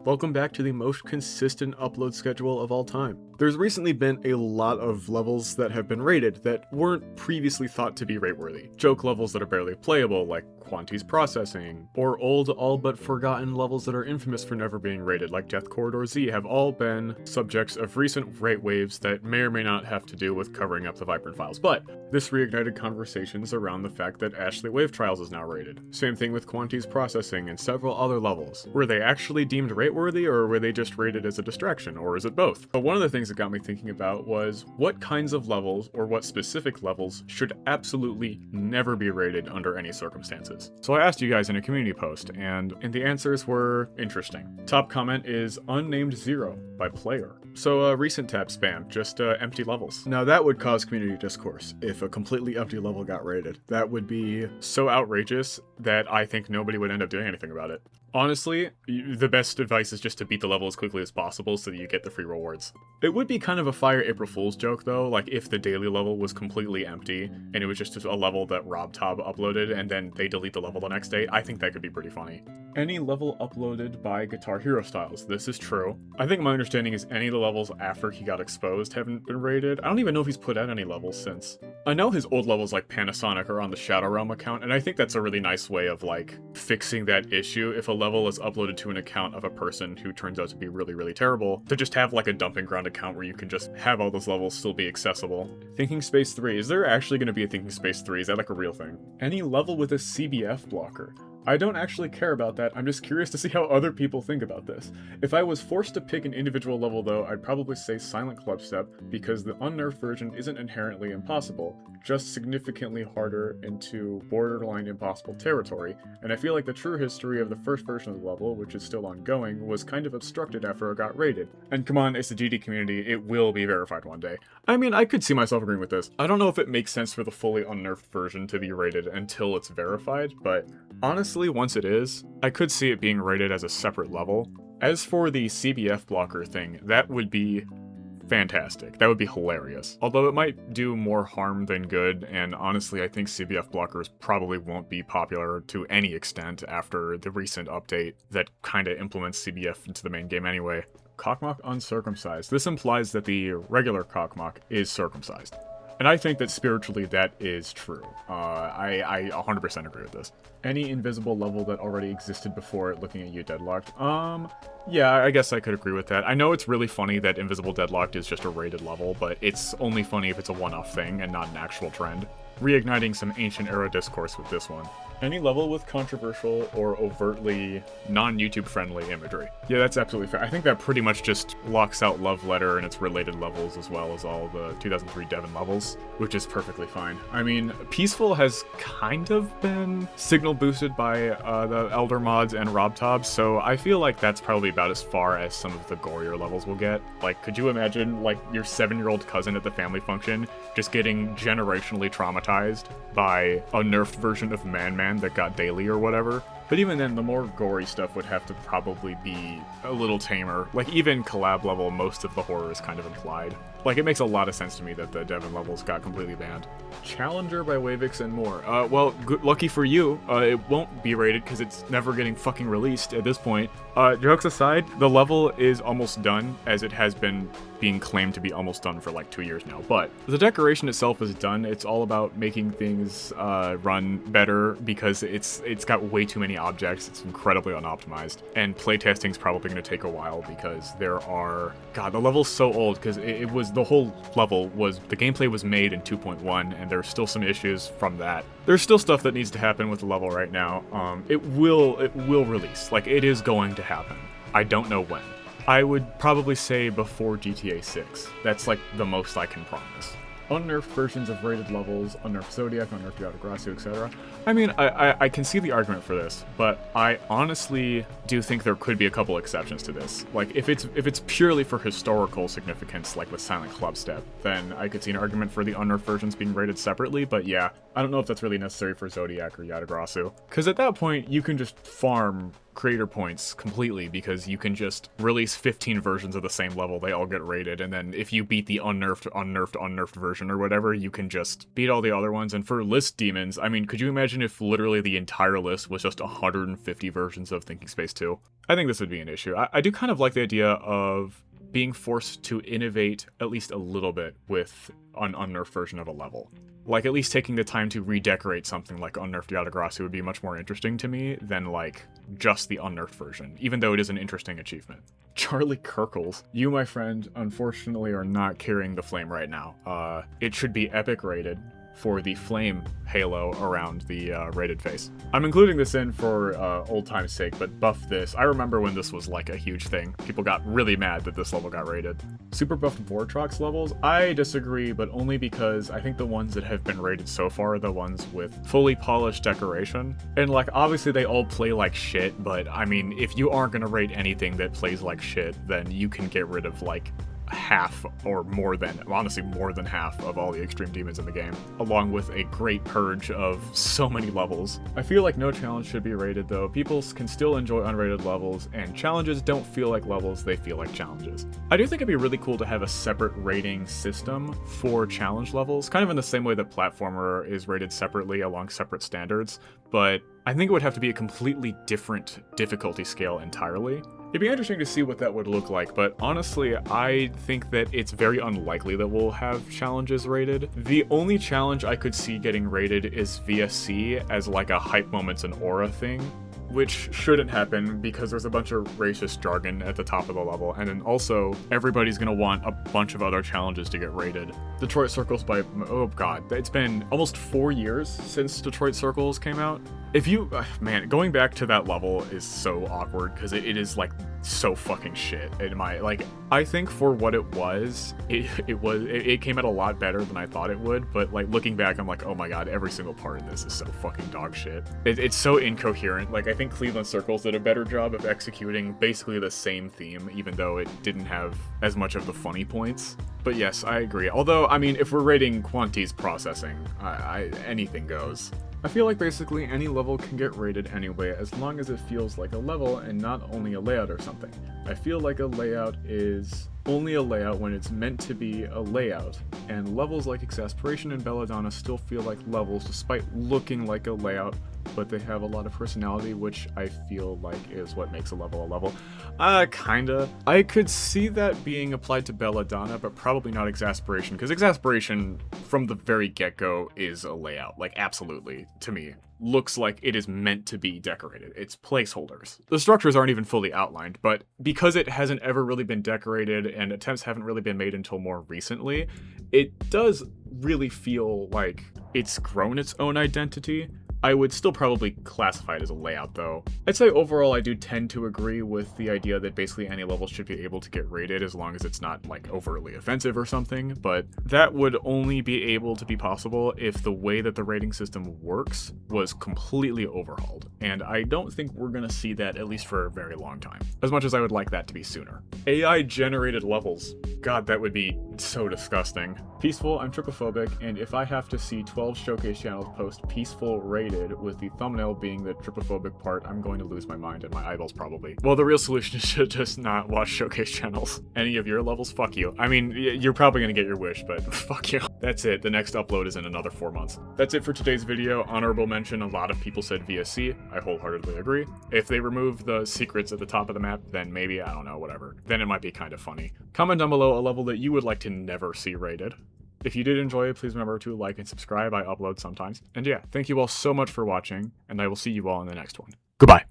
Welcome back to the most consistent upload schedule of all time. There's recently been a lot of levels that have been rated that weren't previously thought to be rate-worthy. Joke levels that are barely playable, like Quanti's Processing, or old, all but forgotten levels that are infamous for never being rated, like Death Corridor Z, have all been subjects of recent rate waves that may or may not have to do with covering up the Vibrant files. But this reignited conversations around the fact that Ashley Wave Trials is now rated. Same thing with Quanti's Processing and several other levels. Were they actually deemed rate-worthy, or were they just rated as a distraction, or is it both? But one of the things that got me thinking about was what kinds of levels, or what specific levels, should absolutely never be rated under any circumstances. So I asked you guys in a community post, and the answers were interesting. Top comment is Unnamed Zero by Player. So recent tab spam, just empty levels. Now that would cause community discourse if a completely empty level got rated. That would be so outrageous that I think nobody would end up doing anything about it. Honestly, the best advice is just to beat the level as quickly as possible so that you get the free rewards. It would be kind of a fire April Fool's joke though, like if the daily level was completely empty and it was just a level that RobTob uploaded and then they delete the level the next day. I think that could be pretty funny. Any level uploaded by Guitar Hero Styles, this is true. I think my understanding is any of the levels after he got exposed haven't been rated. I don't even know if he's put out any levels since. I know his old levels like Panasonic are on the Shadow Realm account, and I think that's a really nice way of like fixing that issue if a level is uploaded to an account of a person who turns out to be really, really terrible, to just have like a dumping ground account where you can just have all those levels still be accessible. Thinking Space 3, is there actually going to be a Thinking Space 3? Is that like a real thing? Any level with a CBF blocker. I don't actually care about that, I'm just curious to see how other people think about this. If I was forced to pick an individual level though, I'd probably say Silent Clubstep, because the unnerfed version isn't inherently impossible, just significantly harder into borderline impossible territory, and I feel like the true history of the first version of the level, which is still ongoing, was kind of obstructed after it got rated. And come on, it's the GD community, it will be verified one day. I mean, I could see myself agreeing with this. I don't know if it makes sense for the fully unnerfed version to be rated until it's verified, but honestly, once it is, I could see it being rated as a separate level. As for the CBF blocker thing, that would be fantastic. That would be hilarious. Although it might do more harm than good, and honestly I think CBF blockers probably won't be popular to any extent after the recent update that kinda implements CBF into the main game anyway. Cockmock uncircumcised. This implies that the regular Cockmock is circumcised. And I think that spiritually that is true. I 100% agree with this. Any invisible level that already existed before it, looking at you deadlocked? Yeah, I guess I could agree with that. I know it's really funny that Invisible Deadlocked is just a rated level, but it's only funny if it's a one-off thing and not an actual trend. Reigniting some ancient era discourse with this one. Any level with controversial or overtly non-YouTube friendly imagery. Yeah, that's absolutely fair. I think that pretty much just locks out Love Letter and its related levels as well as all the 2003 Devon levels, which is perfectly fine. I mean, Peaceful has kind of been signal boosted by the Elder mods and RobTob, so I feel like that's probably about as far as some of the gorier levels will get. Like, could you imagine, like, your 7-year-old cousin at the family function just getting generationally traumatized by a nerfed version of Man that got daily or whatever? But even then, the more gory stuff would have to probably be a little tamer. Like, even collab level, most of the horror is kind of implied. Like, it makes a lot of sense to me that the Devon levels got completely banned. Challenger by Wavix and more. Well, lucky for you, it won't be rated because it's never getting fucking released at this point. Jokes aside, the level is almost done, as it has been being claimed to be almost done for like 2 years now. But the decoration itself is done. It's all about making things run better because it's got way too many objects. It's incredibly unoptimized. And playtesting's probably going to take a while because there are... God, the level's so old because it was... The whole level was... The gameplay was made in 2.1 and there's still some issues from that. There's still stuff that needs to happen with the level right now. It will release. Like, it is going to happen. I don't know when. I would probably say before GTA 6. That's like the most I can promise. Unnerfed versions of rated levels, unnerfed Zodiac, unnerfed Yaudagracio, etc. I mean, I can see the argument for this, but I honestly do think there could be a couple exceptions to this. Like, if it's purely for historical significance, like with Silent Clubstep, then I could see an argument for the unnerfed versions being rated separately, but yeah, I don't know if that's really necessary for Zodiac or Yatagrasu, because at that point, you can just farm creator points completely, because you can just release 15 versions of the same level, they all get rated, and then if you beat the unnerfed version or whatever, you can just beat all the other ones. And for list demons, I mean, could you imagine if literally the entire list was just 150 versions of Thinking Space 2? I think this would be an issue. I do kind of like the idea of being forced to innovate at least a little bit with an unnerfed version of a level. Like, at least taking the time to redecorate something like unnerfed Yatagrasu would be much more interesting to me than, like, just the unnerfed version, even though it is an interesting achievement. Charlie Kirkles. You, my friend, unfortunately are not carrying the flame right now. It should be epic rated for the flame halo around the rated face. I'm including this in for old time's sake, but buff this. I remember when this was like a huge thing. People got really mad that this level got rated. Super buffed Vortrox levels? I disagree, but only because I think the ones that have been rated so far are the ones with fully polished decoration. And like, obviously they all play like shit, but I mean, if you aren't gonna rate anything that plays like shit, then you can get rid of like half or more than, honestly more than half of all the extreme demons in the game, along with a great purge of so many levels. I feel like no challenge should be rated though. People can still enjoy unrated levels, and challenges don't feel like levels, they feel like challenges. I do think it'd be really cool to have a separate rating system for challenge levels, kind of in the same way that platformer is rated separately along separate standards, but I think it would have to be a completely different difficulty scale entirely. It'd be interesting to see what that would look like, but honestly, I think that it's very unlikely that we'll have challenges rated. The only challenge I could see getting rated is VSC as like a hype moments and aura thing, which shouldn't happen because there's a bunch of racist jargon at the top of the level, and then also everybody's gonna want a bunch of other challenges to get rated. Detroit Circles by, oh god, it's been almost 4 years since Detroit Circles came out. If you, man, going back to that level is so awkward because it is like so fucking shit. I think for what it was, it came out a lot better than I thought it would, but like looking back, I'm like, oh my god, every single part in this is so fucking dog shit. It's so incoherent. Like, I think Cleveland Circles did a better job of executing basically the same theme, even though it didn't have as much of the funny points. But yes, I agree. Although, I mean, if we're rating Quanti's processing, anything goes. I feel like basically any level can get rated anyway, as long as it feels like a level and not only a layout or something. I feel like a layout is only a layout when it's meant to be a layout, and levels like Exasperation and Belladonna still feel like levels despite looking like a layout, but they have a lot of personality, which I feel like is what makes a level a level. Kinda. I could see that being applied to Belladonna, but probably not Exasperation, because Exasperation, from the very get-go, is a layout. Like, absolutely, to me. Looks like it is meant to be decorated. It's placeholders. The structures aren't even fully outlined, but because it hasn't ever really been decorated and attempts haven't really been made until more recently, it does really feel like it's grown its own identity. I would still probably classify it as a layout, though. I'd say overall I do tend to agree with the idea that basically any level should be able to get rated as long as it's not, like, overtly offensive or something, but that would only be able to be possible if the way that the rating system works was completely overhauled, and I don't think we're gonna see that at least for a very long time, as much as I would like that to be sooner. AI-generated levels. God, that would be so disgusting. Peaceful, I'm tripophobic, and if I have to see 12 showcase channels post peaceful rated with the thumbnail being the tripophobic part, I'm going to lose my mind and my eyeballs probably. Well, the real solution is to just not watch showcase channels. Any of your levels, fuck you. I mean, you're probably gonna get your wish, but fuck you. That's it. The next upload is in another 4 months. That's it for today's video. Honorable mention, a lot of people said VSC. I wholeheartedly agree. If they remove the secrets at the top of the map, then maybe, I don't know, whatever. Then it might be kind of funny. Comment down below a level that you would like to never see rated. If you did enjoy it, please remember to like and subscribe. I upload sometimes. And yeah, thank you all so much for watching, and I will see you all in the next one. Goodbye.